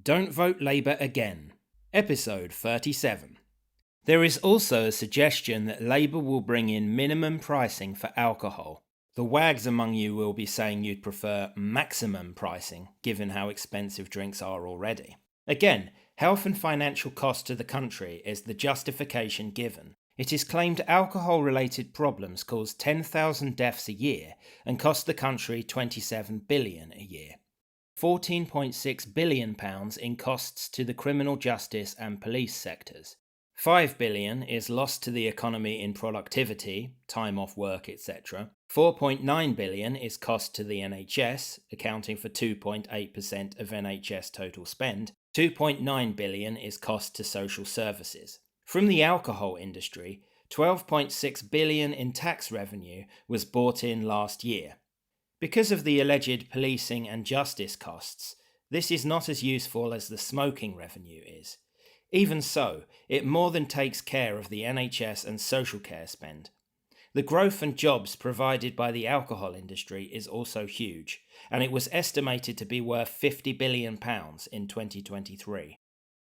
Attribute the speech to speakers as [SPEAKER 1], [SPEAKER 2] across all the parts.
[SPEAKER 1] Don't Vote Labour Again, Episode 37. There is also a suggestion that Labour will bring in minimum pricing for alcohol. The wags among you will be saying you'd prefer maximum pricing, given how expensive drinks are already. Again, health and financial cost to the country is the justification given. It is claimed alcohol-related problems cause 10,000 deaths a year and cost the country £27 billion a year. £14.6 billion in costs to the criminal justice and police sectors. £5 billion is lost to the economy in productivity, time off work, etc. £4.9 billion is cost to the NHS, accounting for 2.8% of NHS total spend. £2.9 billion is cost to social services. From the alcohol industry, £12.6 billion in tax revenue was brought in last year. Because of the alleged policing and justice costs, this is not as useful as the smoking revenue is. Even so, it more than takes care of the NHS and social care spend. The growth and jobs provided by the alcohol industry is also huge, and it was estimated to be worth £50 billion in 2023.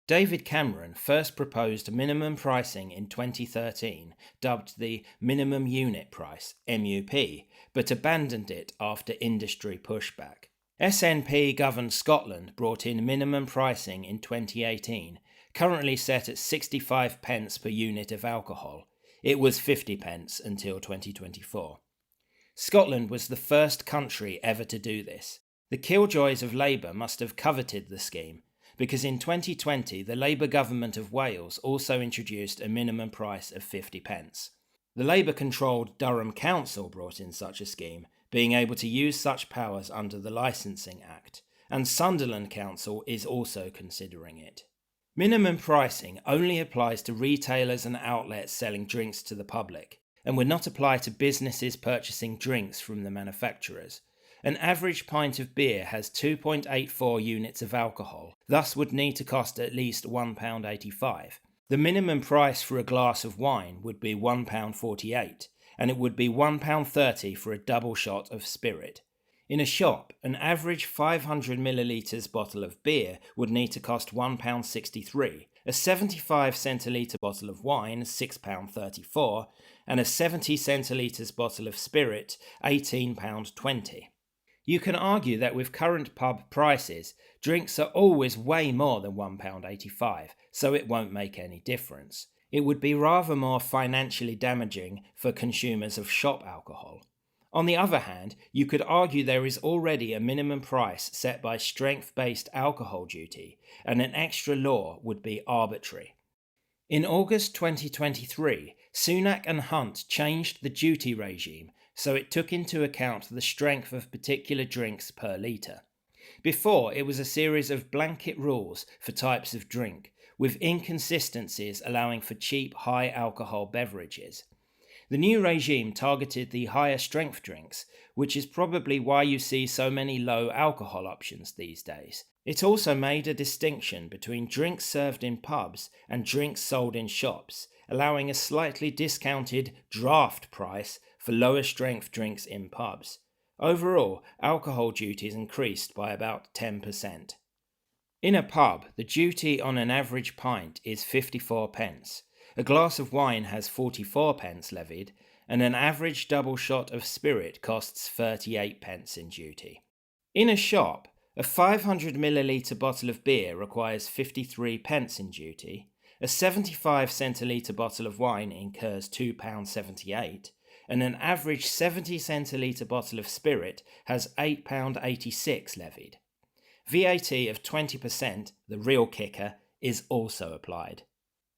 [SPEAKER 1] David Cameron first proposed minimum pricing in 2013, dubbed the Minimum Unit Price, MUP, but abandoned it after industry pushback. SNP governed Scotland brought in minimum pricing in 2018, currently set at 65 pence per unit of alcohol. It was 50 pence until 2024. Scotland was the first country ever to do this. The killjoys of Labour must have coveted the scheme, because in 2020 the Labour government of Wales also introduced a minimum price of 50 pence. The Labour-controlled Durham Council brought in such a scheme, being able to use such powers under the Licensing Act, and Sunderland Council is also considering it. Minimum pricing only applies to retailers and outlets selling drinks to the public, and would not apply to businesses purchasing drinks from the manufacturers. An average pint of beer has 2.84 units of alcohol, thus would need to cost at least £1.85. The minimum price for a glass of wine would be £1.48, and it would be £1.30 for a double shot of spirit. In a shop, an average 500ml bottle of beer would need to cost £1.63, a 75 centilitre bottle of wine £6.34, and a 70 centilitres bottle of spirit £18.20. You can argue that with current pub prices, drinks are always way more than £1.85, so it won't make any difference. It would be rather more financially damaging for consumers of shop alcohol. On the other hand, you could argue there is already a minimum price set by strength-based alcohol duty, and an extra law would be arbitrary. In August 2023, Sunak and Hunt changed the duty regime so it took into account the strength of particular drinks per litre. Before, it was a series of blanket rules for types of drink, with inconsistencies allowing for cheap, high-alcohol beverages. The new regime targeted the higher strength drinks, which is probably why you see so many low alcohol options these days. It also made a distinction between drinks served in pubs and drinks sold in shops, allowing a slightly discounted draft price for lower strength drinks in pubs. Overall, alcohol duties increased by about 10%. In a pub, the duty on an average pint is 54 pence. A glass of wine has 44 pence levied, and an average double shot of spirit costs 38 pence in duty. In a shop, a 500ml bottle of beer requires 53 pence in duty, a 75 centilitre bottle of wine incurs £2.78, and an average 70 centilitre bottle of spirit has £8.86 levied. VAT of 20%, the real kicker, is also applied.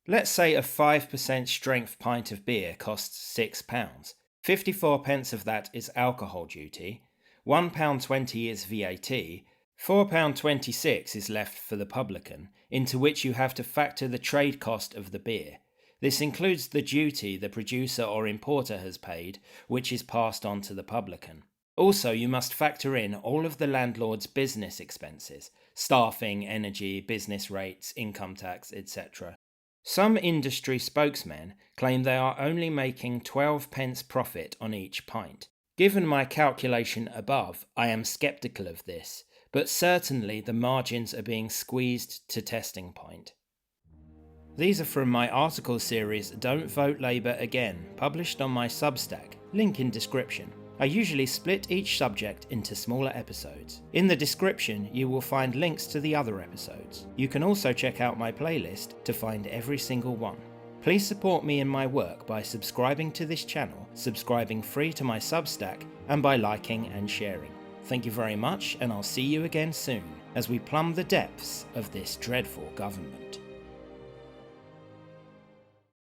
[SPEAKER 1] Let's say a 5% strength pint of beer costs £6. 54 pence of that is alcohol duty, £1.20 is VAT, £4.26 is left for the publican, into which you have to factor the trade cost of the beer. This includes the duty the producer or importer has paid, which is passed on to the publican. Also, you must factor in all of the landlord's business expenses, staffing, energy, business rates, income tax, etc. Some industry spokesmen claim they are only making 12 pence profit on each pint. Given my calculation above, I am sceptical of this, but certainly the margins are being squeezed to testing point. These are from my article series Don't Vote Labour Again, published on my Substack, link in description. I usually split each subject into smaller episodes. In the description you will find links to the other episodes. You can also check out my playlist to find every single one. Please support me in my work by subscribing to this channel, subscribing free to my Substack, and by liking and sharing. Thank you very much, and I'll see you again soon as we plumb the depths of this dreadful government.